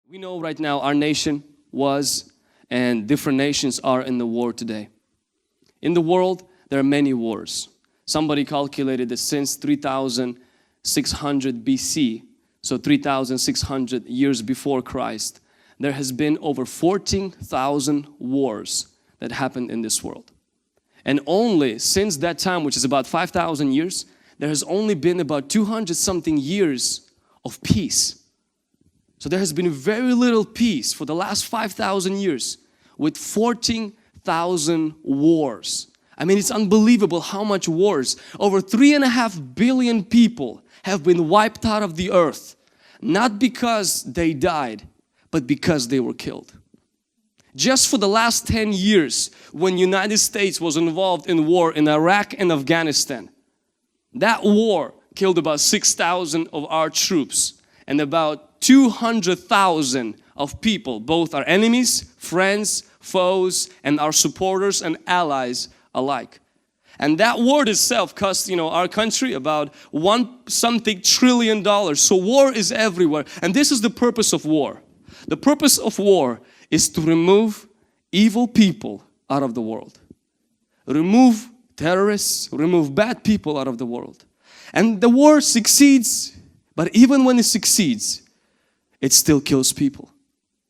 We know right now our nation was and different nations are in the war today. In the world, there are many wars. Somebody calculated that since 3600 BC, so 3600 years before Christ, there has been over 14,000 wars that happened in this world. And only since that time, which is about 5,000 years, there has only been about 200 something years of peace. So there has been very little peace for the last 5,000 years with 14,000 wars. I mean, it's unbelievable how much wars. Over 3.5 billion people have been wiped out of the earth, not because they died, but because they were killed. Just for the last 10 years, when United States was involved in war in Iraq and Afghanistan, that war killed about 6,000 of our troops and about 200,000 of people, both our enemies, friends, foes, and our supporters and allies alike. And that war itself cost, our country about $1 trillion. So war is everywhere. And this is the purpose of war. The purpose of war is to remove evil people out of the world. Remove terrorists, remove bad people out of the world. And the war succeeds, but even when it succeeds, it still kills people.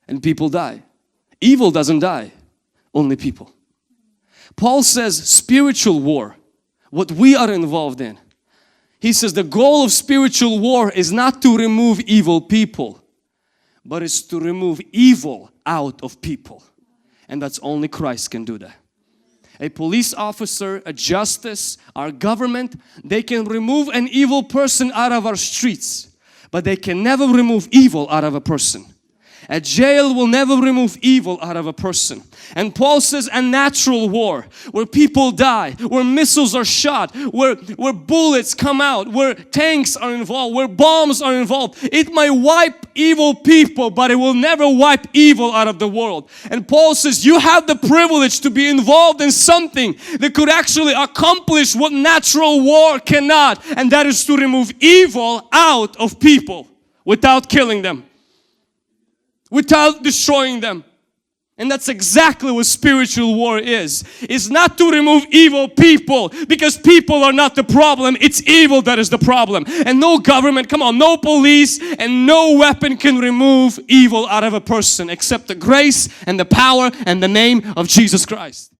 And people die. Evil doesn't die, only people. Paul says spiritual war, what we are involved in. He says the goal of spiritual war is not to remove evil people, but it's to remove evil out of people. And that's only Christ can do that. A police officer, a justice, our government, they can remove an evil person out of our streets, but they can never remove evil out of a person. A jail will never remove evil out of a person. And Paul says a natural war where people die, where missiles are shot, where bullets come out, where tanks are involved, where bombs are involved. It might wipe evil people, but it will never wipe evil out of the world. And Paul says you have the privilege to be involved in something that could actually accomplish what natural war cannot, and that is to remove evil out of people without killing them, without destroying them. And that's exactly what spiritual war is. It's not to remove evil people, because people are not the problem. It's evil that is the problem. And no government, no police and no weapon can remove evil out of a person except the grace and the power and the name of Jesus Christ.